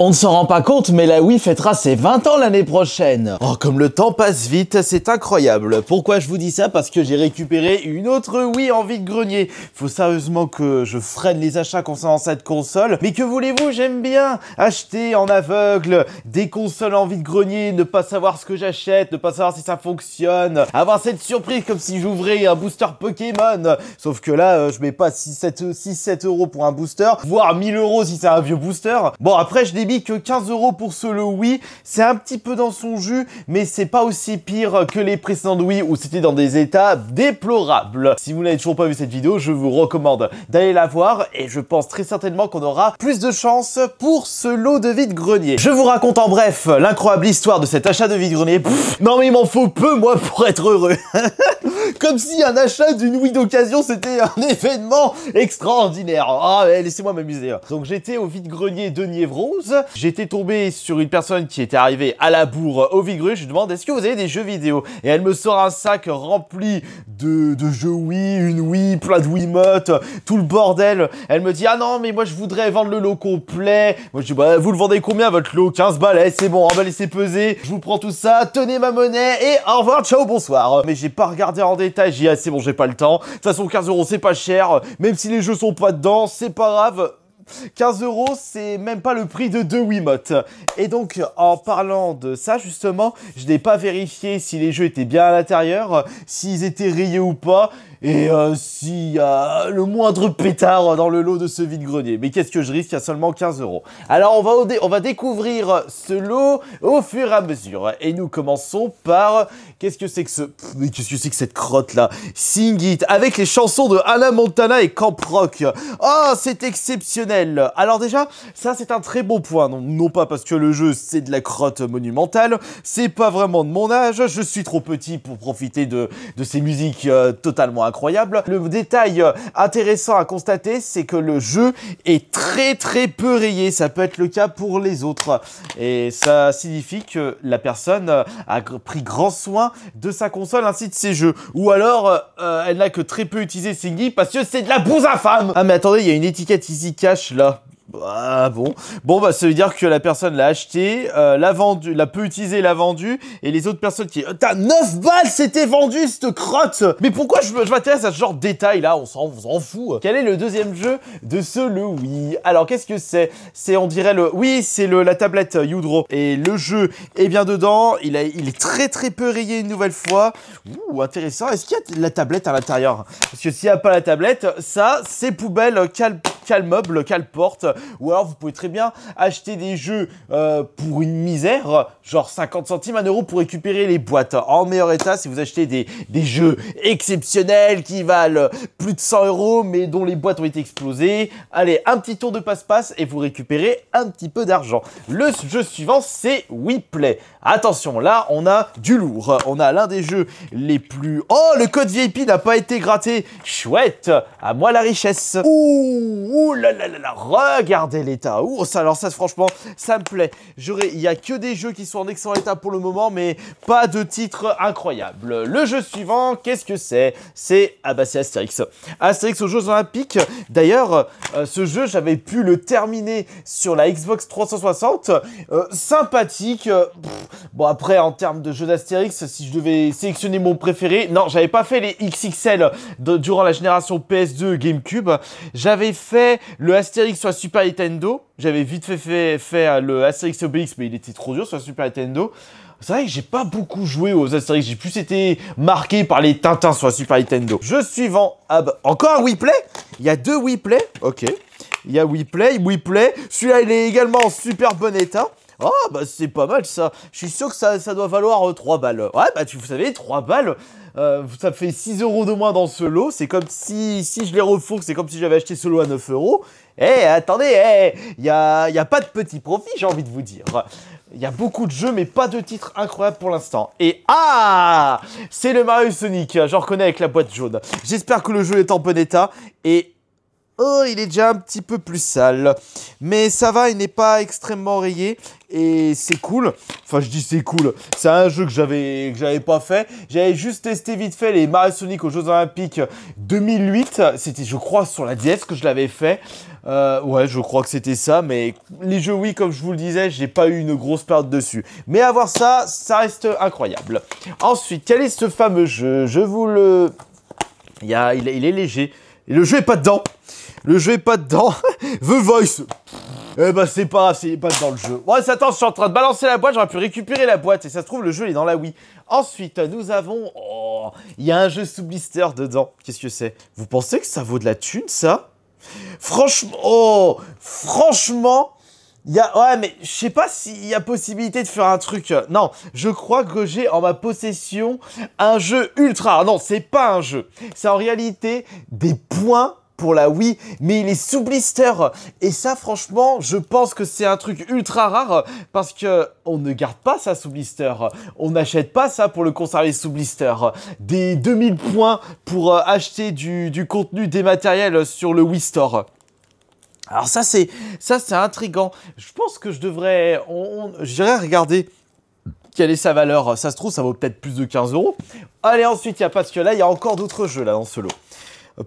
On ne s'en rend pas compte, mais la Wii fêtera ses 20 ans l'année prochaine. Oh, comme le temps passe vite, c'est incroyable. Pourquoi je vous dis ça? Parce que j'ai récupéré une autre Wii en vide-grenier. Faut sérieusement que je freine les achats concernant cette console. Mais que voulez-vous, j'aime bien acheter en aveugle des consoles en vide-grenier, ne pas savoir ce que j'achète, ne pas savoir si ça fonctionne, avoir cette surprise comme si j'ouvrais un booster Pokémon. Sauf que là, je mets pas 6-7 euros pour un booster, voire 1000 euros si c'est un vieux booster. Bon, après, je débite que 15 euros pour ce lot Wii, c'est un petit peu dans son jus, mais c'est pas aussi pire que les précédentes Wii où c'était dans des états déplorables. Si vous n'avez toujours pas vu cette vidéo, je vous recommande d'aller la voir et je pense très certainement qu'on aura plus de chance pour ce lot de vide-grenier. Je vous raconte en bref l'incroyable histoire de cet achat de vide-grenier. Non mais il m'en faut peu moi pour être heureux. Comme si un achat d'une Wii d'occasion c'était un événement extraordinaire. Ah, laissez-moi m'amuser. Donc j'étais au vide-grenier de Niévrose. J'étais tombé sur une personne qui était arrivée à la bourre au vide-grenier. Je lui demande est-ce que vous avez des jeux vidéo? Et elle me sort un sac rempli de jeux Wii, une Wii, plein de Wiimotes, tout le bordel. Elle me dit ah non mais moi je voudrais vendre le lot complet. Moi je dis bah vous le vendez combien votre lot? 15 balles, eh, c'est bon, on va laisser peser. Je vous prends tout ça, tenez ma monnaie et au revoir, ciao, bonsoir. Mais j'ai pas regardé en détail, j'ai dit ah c'est bon, j'ai pas le temps. De toute façon 15 euros c'est pas cher, même si les jeux sont pas dedans, c'est pas grave. 15 euros, c'est même pas le prix de 2 Wiimotes. Et donc, en parlant de ça, justement, je n'ai pas vérifié si les jeux étaient bien à l'intérieur, s'ils étaient rayés ou pas, et s'il y a le moindre pétard dans le lot de ce vide-grenier. Mais qu'est-ce que je risque? Il y a seulement 15 euros. Alors, on va découvrir ce lot au fur et à mesure. Et nous commençons par... Qu'est-ce que c'est que ce... Mais qu'est-ce que c'est que cette crotte-là? Sing It, avec les chansons de Hannah Montana et Camp Rock. Oh, c'est exceptionnel. Alors déjà, ça c'est un très bon point. Non pas parce que le jeu c'est de la crotte monumentale, c'est pas vraiment de mon âge, je suis trop petit pour profiter de ces musiques totalement incroyables. Le détail intéressant à constater, c'est que le jeu est très peu rayé. Ça peut être le cas pour les autres. Et ça signifie que la personne a pris grand soin de sa console ainsi de ses jeux. Ou alors, elle n'a que très peu utilisé Singy parce que c'est de la bouse infâme. Ah mais attendez, il y a une étiquette Easy Cash là. Ah bon. Bon bah ça veut dire que la personne l'a acheté, l'a vendu, l'a peu utilisé, l'a vendu, et les autres personnes qui... T'as 9 balles c'était vendu cette crotte. Mais pourquoi je m'intéresse à ce genre de détails là? On s'en fout. Quel est le deuxième jeu de ce lot Wii? Alors qu'est-ce que c'est? C'est on dirait le... Oui c'est la tablette Udro. Et le jeu est bien dedans, il est très peu rayé une nouvelle fois. Ouh intéressant. Est-ce qu'il y a la tablette à l'intérieur? Parce que s'il n'y a pas la tablette, ça c'est poubelle, cale meuble, cale porte. Ou alors vous pouvez très bien acheter des jeux pour une misère, genre 50 centimes, 1 euro pour récupérer les boîtes en meilleur état. Si vous achetez des jeux exceptionnels qui valent plus de 100 euros mais dont les boîtes ont été explosées, allez, un petit tour de passe-passe et vous récupérez un petit peu d'argent. Le jeu suivant c'est Wii Play. Attention, là on a du lourd. On a l'un des jeux les plus... Oh, le code VIP n'a pas été gratté. Chouette, à moi la richesse. Ouh là là là là, regardez l'état. Ouh, ça, alors ça, franchement, ça me plaît. Il y a que des jeux qui sont en excellent état pour le moment, mais pas de titre incroyable. Le jeu suivant, qu'est-ce que c'est? C'est Astérix. Astérix aux Jeux Olympiques. D'ailleurs, ce jeu, j'avais pu le terminer sur la Xbox 360. Sympathique. Bon, après, en termes de jeux d'Astérix, si je devais sélectionner mon préféré, non, j'avais pas fait les XXL durant la génération PS2 GameCube. J'avais fait le Astérix sur la Super Nintendo. J'avais vite fait le Astérix Obélix, mais il était trop dur sur la Super Nintendo. C'est vrai que j'ai pas beaucoup joué aux Astérix, j'ai plus été marqué par les Tintins sur la Super Nintendo. Jeu suivant, ah bah, encore un Wii Play? Il y a 2 Wii Play, ok. Il y a Wii Play. Celui-là il est également en super bon état. Oh bah c'est pas mal ça. Je suis sûr que ça doit valoir 3 balles. Ouais bah vous savez 3 balles, ça fait 6 euros de moins dans ce lot. C'est comme si je les refourgue, c'est comme si j'avais acheté ce lot à 9 euros. Eh attendez, il y a pas de petit profit, j'ai envie de vous dire. Il y a beaucoup de jeux mais pas de titres incroyables pour l'instant. Et ah, c'est le Mario Sonic, je reconnais avec la boîte jaune. J'espère que le jeu est en bon état et... Oh, il est déjà un petit peu plus sale. Mais ça va, il n'est pas extrêmement rayé. Et c'est cool. Enfin, je dis c'est cool. C'est un jeu que j'avais pas fait. J'avais juste testé vite fait les Mario Sonic aux Jeux Olympiques 2008. C'était, je crois, sur la DS que je l'avais fait. Ouais, je crois que c'était ça. Mais les jeux Wii, comme je vous le disais, j'ai pas eu une grosse période dessus. Mais avoir ça, ça reste incroyable. Ensuite, quel est ce fameux jeu? Je vous le... il est léger. Et le jeu est pas dedans. Le jeu est pas dedans. The Voice. Eh ben c'est pas grave, c'est pas dans le jeu. Ouais, attends, je suis en train de balancer la boîte, j'aurais pu récupérer la boîte. Et ça se trouve, le jeu il est dans la Wii. Ensuite, nous avons... Oh, il y a un jeu sous blister dedans. Qu'est-ce que c'est? Vous pensez que ça vaut de la thune, ça? Franchement... Oh, franchement... Ouais, mais je sais pas s'il y a possibilité de faire un truc... Non, je crois que j'ai en ma possession un jeu ultra rare. Non, c'est pas un jeu. C'est en réalité des points pour la Wii, mais il est sous blister. Et ça, franchement, je pense que c'est un truc ultra rare parce que on ne garde pas ça sous blister. On n'achète pas ça pour le conserver sous blister. Des 2000 points pour acheter du contenu dématériel sur le Wii Store. Alors ça, c'est intriguant. Je pense que je devrais... J'irai regarder quelle est sa valeur. Ça se trouve, ça vaut peut-être plus de 15 €. Allez, ensuite, il y a parce que là, il y a encore d'autres jeux là dans ce lot.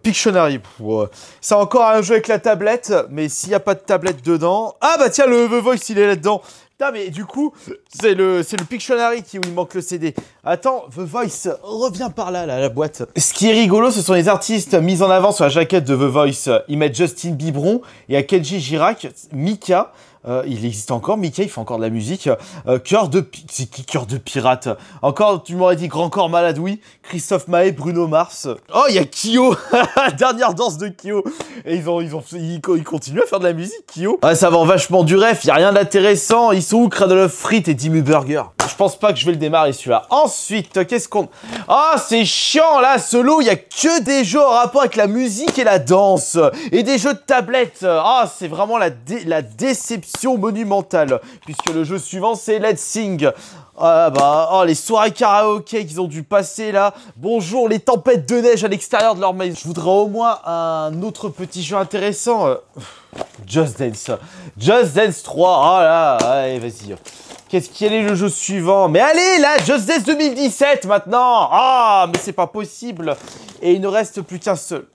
Pictionary, ouais. C'est encore un jeu avec la tablette, mais s'il n'y a pas de tablette dedans... Ah bah tiens, le The Voice, il est là-dedans. Putain, mais du coup, c'est le Pictionary où il manque le CD. Attends, The Voice, reviens par là, la boîte. Ce qui est rigolo, ce sont les artistes mis en avant sur la jaquette de The Voice. Ils mettent Justin Bieber, il y a Kenji Girac, Mika... il existe encore, Mickey, il fait encore de la musique. C'est qui Cœur de Pirate? Encore, tu m'aurais dit Grand Corps Malade, oui. Christophe Maé, Bruno Mars. Oh, il y a Kyo. Dernière danse de Kyo. Et ils continuent à faire de la musique, Kyo. Ouais, ça vend vachement du ref, il n'y a rien d'intéressant. Ils sont où Cradle of Frites et Dimmu Burger? Je pense pas que je vais le démarrer celui-là. Ensuite, qu'est-ce qu'on... Ah, c'est chiant là, ce lot, il y a que des jeux en rapport avec la musique et la danse. Et des jeux de tablette. Ah, c'est vraiment la déception monumentale. Puisque le jeu suivant, c'est Let's Sing. Ah bah, oh, les soirées karaoké qu'ils ont dû passer là. Bonjour, les tempêtes de neige à l'extérieur de leur maison. Je voudrais au moins un autre petit jeu intéressant. Just Dance. Just Dance 3. Oh là, allez, vas-y. Quel est le jeu suivant? Mais allez, là, Just Dance 2017 maintenant. Ah, mais c'est pas possible. Et il ne reste plus qu'un seul.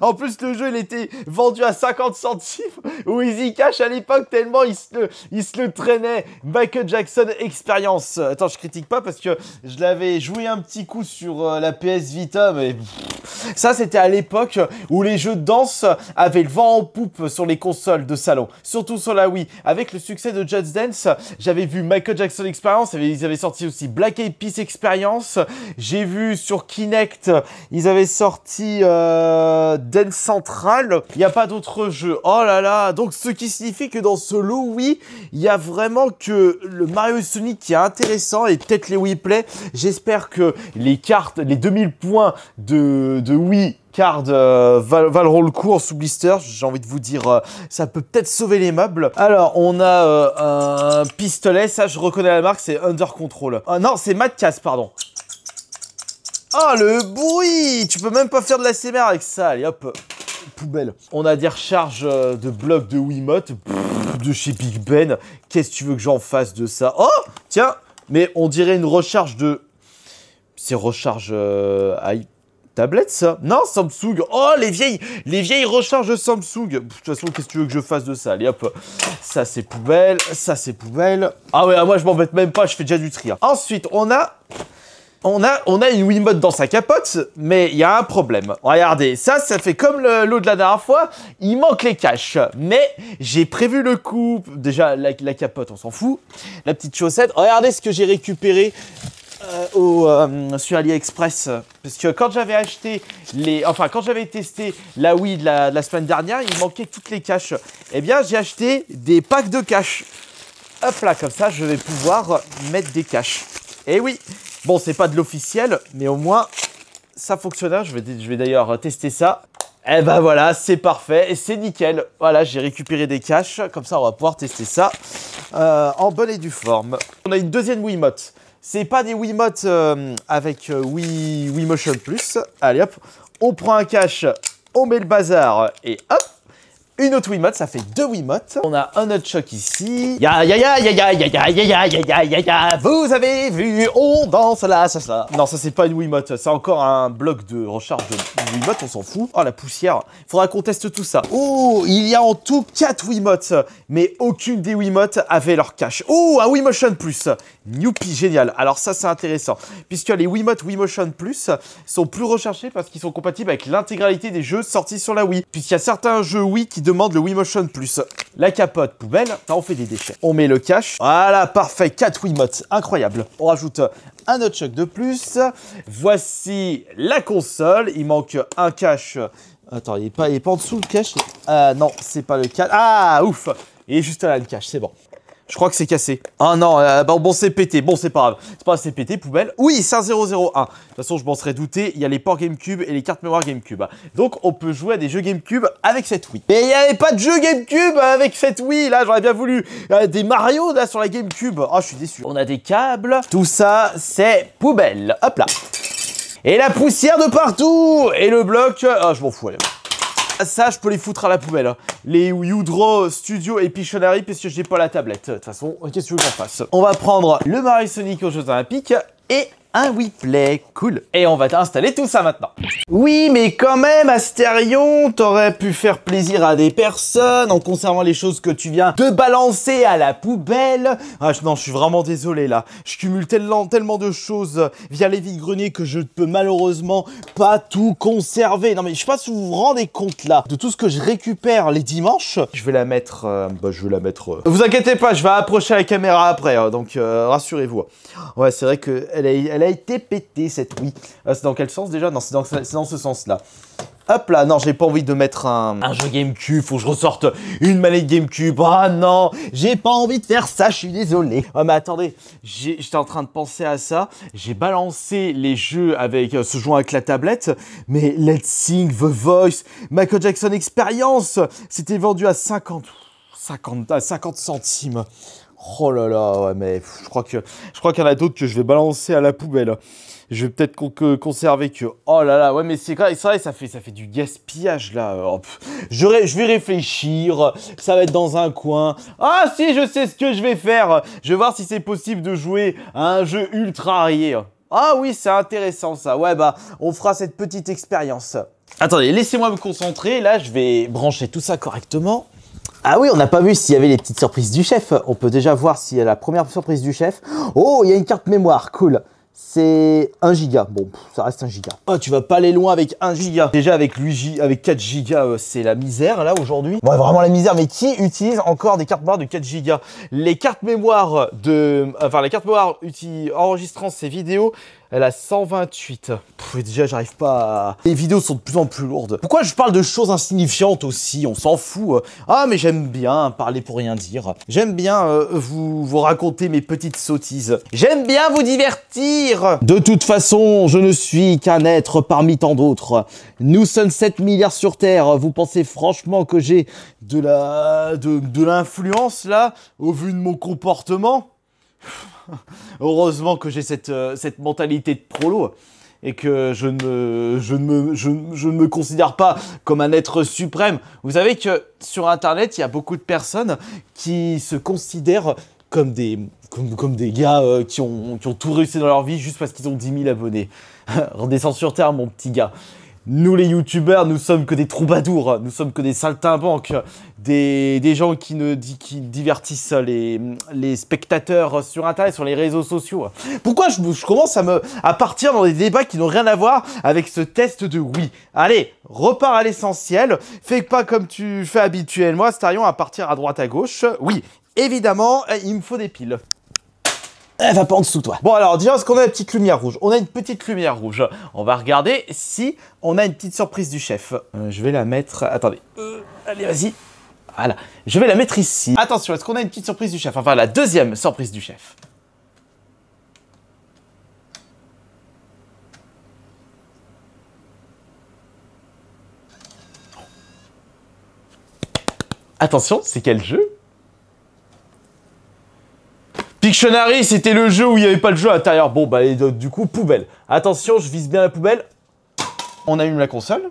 En plus, le jeu, il était vendu à 50 centimes au Easy Cash à l'époque, tellement il se le traînait. Michael Jackson Experience. Attends, je critique pas parce que je l'avais joué un petit coup sur la PS Vita, mais... Ça, c'était à l'époque où les jeux de danse avaient le vent en poupe sur les consoles de salon, surtout sur la Wii. Avec le succès de Just Dance, j'avais vu Michael Jackson Experience, ils avaient sorti aussi Black Eyed Peas Experience. J'ai vu sur Kinect, ils avaient sorti Dance Central. Il n'y a pas d'autres jeux. Oh là là, donc ce qui signifie que dans ce lot, oui, il y a vraiment que le Mario Sonic qui est intéressant et peut-être les Wii Play. J'espère que les cartes, les 2000 points de Wii Card valeront le coup en sous blister. J'ai envie de vous dire, ça peut peut-être sauver les meubles. Alors, on a un pistolet. Ça, je reconnais la marque, c'est Under Control. Non, c'est Madcast, pardon. Oh, le bruit! Tu peux même pas faire de la l'ASMR avec ça. Allez, hop, poubelle. On a des recharges de blocs de Wiimote de chez Big Ben. Qu'est-ce que tu veux que j'en fasse de ça? Oh, tiens, mais on dirait une recharge de... C'est recharge tablette, ça? Non, Samsung. Oh, les vieilles recharges de Samsung. De toute façon, qu'est-ce que tu veux que je fasse de ça? Allez, hop. Ça, c'est poubelle. Ça, c'est poubelle. Ah ouais, moi, je m'embête même pas. Je fais déjà du tri. Ensuite, on a une Wiimote dans sa capote, mais il y a un problème. Regardez, ça fait comme le lot de la dernière fois. Il manque les caches. Mais j'ai prévu le coup. Déjà, la capote, on s'en fout. La petite chaussette. Regardez ce que j'ai récupéré sur AliExpress. Parce que quand j'avais acheté quand j'avais testé la Wii de la semaine dernière, il manquait toutes les caches. Eh bien, j'ai acheté des packs de caches. Hop là, comme ça, je vais pouvoir mettre des caches. Et oui. Bon, c'est pas de l'officiel, mais au moins, ça fonctionne. Je vais d'ailleurs tester ça. Et ben voilà, c'est parfait et c'est nickel. Voilà, j'ai récupéré des caches. Comme ça, on va pouvoir tester ça en bonne et due forme. On a une deuxième Wiimote. C'est pas des Wiimotes avec Wii Motion Plus. Allez hop, on prend un cache on met le bazar et hop. Une autre Wiimote, ça fait 2 Wiimotes. On a un autre choc ici. Ya, vous avez vu, on danse là, ça. Non, ça c'est pas une Wiimote, c'est encore un bloc de recharge de Wiimote, on s'en fout. Oh la poussière, faudra qu'on teste tout ça. Oh, il y a en tout 4 Wiimotes, mais aucune des Wiimotes avait leur cache. Oh, un Wiimotion Plus. Youpi, génial. Alors ça c'est intéressant, puisque les Wiimote Wiimotion Plus sont plus recherchés parce qu'ils sont compatibles avec l'intégralité des jeux sortis sur la Wii. Puisqu'il y a certains jeux Wii qui demandent le Wiimotion Plus. La capote poubelle, ça on fait des déchets. On met le cache. Voilà, parfait, 4 Wiimotes, incroyable. On rajoute un autre choc de plus. Voici la console, il manque un cache. Attends, il est pas en dessous le cache. Non, c'est pas le cache. Ah, ouf. Il est juste là le cache, c'est bon. Je crois que c'est cassé. Ah non, bon c'est pété. Bon, c'est pas grave. C'est pas c'est pété, poubelle. Oui, c'est un 001. De toute façon, je m'en serais douté. Il y a les ports GameCube et les cartes mémoire GameCube. Donc, on peut jouer à des jeux GameCube avec cette Wii. Mais il n'y avait pas de jeu GameCube avec cette Wii. Là, j'aurais bien voulu des Mario là sur la GameCube. Oh, je suis déçu. On a des câbles. Tout ça, c'est poubelle. Hop là. Et la poussière de partout. Et le bloc. Ah, je m'en fous. Allez. Ça, je peux les foutre à la poubelle. Les U-Draw Studio et Pictionary, puisque j'ai pas la tablette. De toute façon, qu'est-ce que tu veux qu'on fasse? On va prendre le Mario Sonic aux Jeux Olympiques et un Wii Play, cool. Et on va t'installer tout ça maintenant. Oui, mais quand même, Astérion, t'aurais pu faire plaisir à des personnes en conservant les choses que tu viens de balancer à la poubelle. Ah non, je suis vraiment désolé là. Je cumule tellement de choses via les vides-greniers que je ne peux malheureusement pas tout conserver. Non mais je sais pas si vous vous rendez compte là de tout ce que je récupère les dimanches. Je vais la mettre... Vous inquiétez pas, je vais approcher la caméra après, donc rassurez-vous. Ouais, c'est vrai qu'elle a été pétée cette Wii. C'est dans quel sens déjà? Non, c'est dans ce sens-là. Hop là, non, j'ai pas envie de mettre un jeu GameCube, faut que je ressorte une manette GameCube. Ah non, j'ai pas envie de faire ça, je suis désolé. Oh mais attendez, j'étais en train de penser à ça. J'ai balancé les jeux avec ce jouant avec la tablette, mais Let's Sing, The Voice, Michael Jackson Experience, c'était vendu à 50 centimes. Oh là là, ouais, mais je crois qu'il y en a d'autres que je vais balancer à la poubelle. Je vais peut-être conserver que... Oh là là, ouais, mais c'est vrai, ça fait du gaspillage, là. Oh, je vais réfléchir, ça va être dans un coin. Ah si, je sais ce que je vais faire. Je vais voir si c'est possible de jouer à un jeu ultra rare. Ah oui, c'est intéressant, ça. Ouais, bah, on fera cette petite expérience. Attendez, laissez-moi me concentrer. Là, je vais brancher tout ça correctement. Ah oui, on n'a pas vu s'il y avait les petites surprises du chef. On peut déjà voir s'il y a la première surprise du chef. Oh, il y a une carte mémoire, cool. C'est 1 giga. Bon, ça reste 1 giga. Oh, tu vas pas aller loin avec 1 giga. Déjà avec 4 gigas, c'est la misère là aujourd'hui. Ouais, vraiment la misère. Mais qui utilise encore des cartes mémoire de 4 gigas? Les cartes mémoire enregistrant ces vidéos, elle a 128. Déjà, j'arrive pas à... Les vidéos sont de plus en plus lourdes. Pourquoi je parle de choses insignifiantes aussi? On s'en fout. Ah, mais j'aime bien parler pour rien dire. J'aime bien vous raconter mes petites sottises. J'aime bien vous divertir. De toute façon, je ne suis qu'un être parmi tant d'autres. Nous sommes 7 milliards sur Terre. Vous pensez franchement que j'ai de l'influence là, au vu de mon comportement? Heureusement que j'ai cette mentalité de prolo et que je ne me considère pas comme un être suprême. Vous savez que sur Internet, il y a beaucoup de personnes qui se considèrent comme des gars qui ont tout réussi dans leur vie juste parce qu'ils ont 10 000 abonnés. Redescends sur Terre, mon petit gars. Nous, les youtubeurs, nous sommes que des troubadours, nous sommes que des saltimbanques, des gens qui divertissent les spectateurs sur Internet, sur les réseaux sociaux. Pourquoi je commence à partir dans des débats qui n'ont rien à voir avec ce test de Wii? Allez, repars à l'essentiel, fais pas comme tu fais habituellement, Astérion, à partir à droite à gauche. Oui, évidemment, il me faut des piles. Elle va pas en dessous, toi. Bon, alors, déjà, est-ce qu'on a une petite lumière rouge? On a une petite lumière rouge. On va regarder si on a une petite surprise du chef. Je vais la mettre... Attendez. Allez, vas-y. Voilà. Je vais la mettre ici. Attention, est-ce qu'on a une petite surprise du chef? Enfin, la deuxième surprise du chef. Attention, c'est quel jeu? Pictionary, c'était le jeu où il n'y avait pas le jeu à l'intérieur. Bon, bah, du coup, poubelle. Attention, je vise bien la poubelle. On allume la console.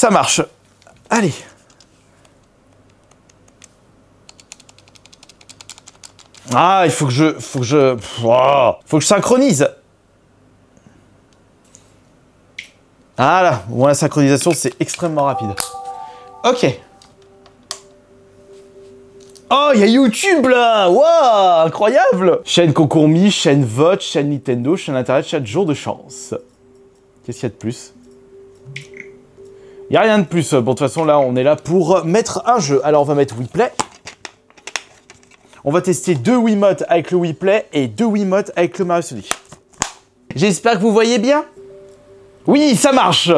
Ça marche. Allez. Ah, il faut que je synchronise. Voilà, bon, la synchronisation, c'est extrêmement rapide. Ok. Oh, il y a YouTube là! Waouh, incroyable! Chaîne concours Mi, chaîne vote, chaîne Nintendo, chaîne internet, chaque jour de chance. Qu'est-ce qu'il y a de plus? Il n'y a rien de plus. Bon, de toute façon, là, on est là pour mettre un jeu. Alors, on va mettre WePlay. On va tester 2 Wiimotes avec le WePlay et 2 Wiimotes avec le Mario Sonic. J'espère que vous voyez bien. Oui, ça marche!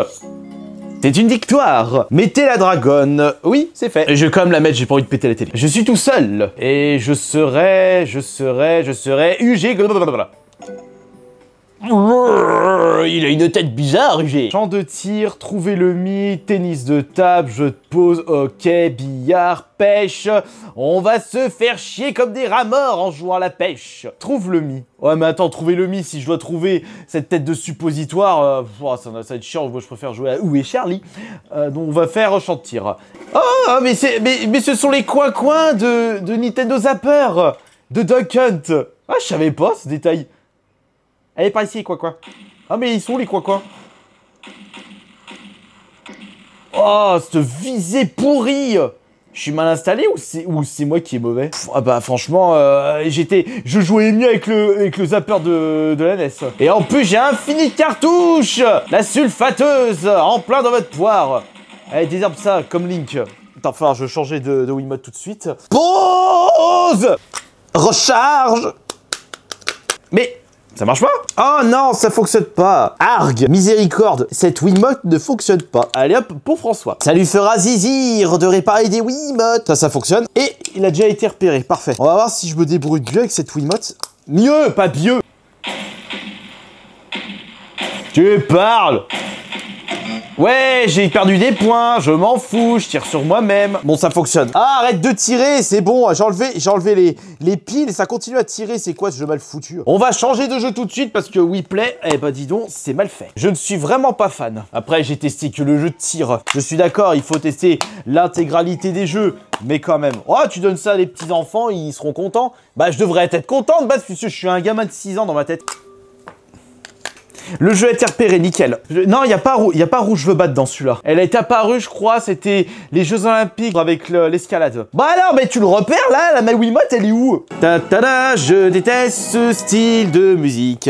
C'est une victoire. Mettez la dragonne. Oui, c'est fait. Je vais quand même la mettre, j'ai pas envie de péter la télé. Je suis tout seul. Et je serai UG. Il a une tête bizarre, UG. Champ de tir, trouver le Mi, tennis de table, jeu de pause, hockey, billard, pêche. On va se faire chier comme des rats morts en jouant à la pêche. Trouve le Mi. Ouais, mais attends, trouver le Mi, si je dois trouver cette tête de suppositoire, ça va être chiant. Moi, je préfère jouer à Où est Charlie. Donc, on va faire champ de tir. Oh, mais ce sont les coins-coins de Nintendo Zapper, de Duck Hunt. Ah, je savais pas ce détail. Allez, par ici, quoi. Ah, mais ils sont les quoi. Oh, cette visée pourrie. Je suis mal installé ou c'est moi qui est mauvais? Ah bah, franchement, je jouais mieux avec le zapper de la NES. Et en plus, j'ai infini de cartouches. La sulfateuse, en plein dans votre poire. Allez, désherbe ça, comme Link. Enfin, je vais changer de Wiimote tout de suite. Pause. Recharge. Mais... ça marche pas? Oh non, ça fonctionne pas. Argue, miséricorde, cette Wiimote ne fonctionne pas. Allez hop, pour François. Ça lui fera zizir de réparer des Wiimotes. Ça fonctionne. Et il a déjà été repéré, parfait. On va voir si je me débrouille mieux avec cette Wiimote. Mieux, pas mieux. Tu parles. Ouais, j'ai perdu des points, je m'en fous, je tire sur moi-même. Bon, ça fonctionne. Ah, arrête de tirer, c'est bon, j'ai enlevé les piles et ça continue à tirer. C'est quoi ce jeu mal foutu? On va changer de jeu tout de suite parce que WePlay, eh ben dis donc, c'est mal fait. Je ne suis vraiment pas fan. Après, j'ai testé que le jeu de tir. Je suis d'accord, il faut tester l'intégralité des jeux. Mais quand même, oh, tu donnes ça à des petits enfants, ils seront contents. Bah, je devrais être content de base puisque je suis un gamin de 6 ans dans ma tête. Le jeu a été repéré, nickel. Non, il n'y a pas rouge, je veux battre dans celui-là. Elle a été apparue, je crois, c'était les Jeux Olympiques avec l'escalade. Bah alors, mais tu le repères là, ma Wiimote, elle est où? Ta-ta-da, je déteste ce style de musique.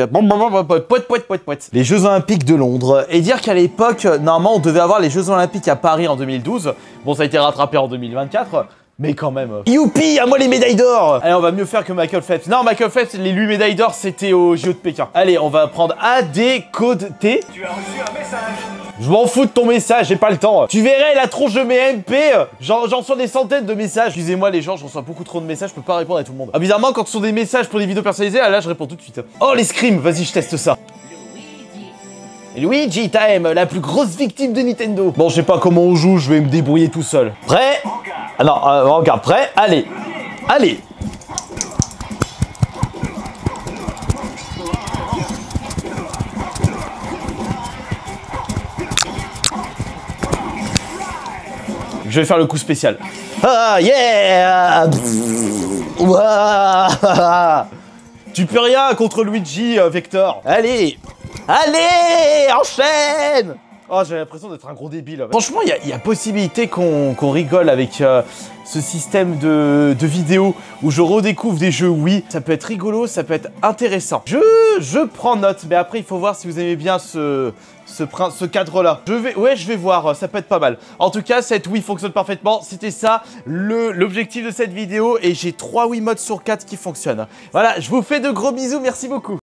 Poète. Les Jeux Olympiques de Londres. Et dire qu'à l'époque, normalement, on devait avoir les Jeux Olympiques à Paris en 2012. Bon, ça a été rattrapé en 2024. Mais quand même. Youpi, à moi les médailles d'or. Allez, on va mieux faire que Michael Phelps. Non, Michael Phelps, les 8 médailles d'or, c'était au JO de Pékin. Allez, on va prendre AD code T. Tu as reçu un message. Je m'en fous de ton message, j'ai pas le temps. Tu verrais la tronche de mes MP. J'en reçois des centaines de messages. Excusez-moi les gens, je reçois beaucoup trop de messages, je peux pas répondre à tout le monde. Ah, bizarrement, quand ce sont des messages pour des vidéos personnalisées, là, je réponds tout de suite. Oh, les scrims, vas-y, je teste ça. Luigi Time, la plus grosse victime de Nintendo. Bon, je sais pas comment on joue, je vais me débrouiller tout seul. Prêt? Ah non, regarde, prêt? Allez. Je vais faire le coup spécial. Ah, yeah! Ouah. Tu peux rien contre Luigi, Vector. Allez, enchaîne! Oh, j'ai l'impression d'être un gros débile. Franchement, il y a possibilité qu'on rigole avec ce système de vidéos où je redécouvre des jeux Wii. Ça peut être rigolo, ça peut être intéressant. Je prends note, mais après, il faut voir si vous aimez bien ce cadre-là. Je vais voir, ça peut être pas mal. En tout cas, cette Wii fonctionne parfaitement. C'était ça, l'objectif de cette vidéo. Et j'ai 3 Wiimotes sur 4 qui fonctionnent. Voilà, je vous fais de gros bisous, merci beaucoup.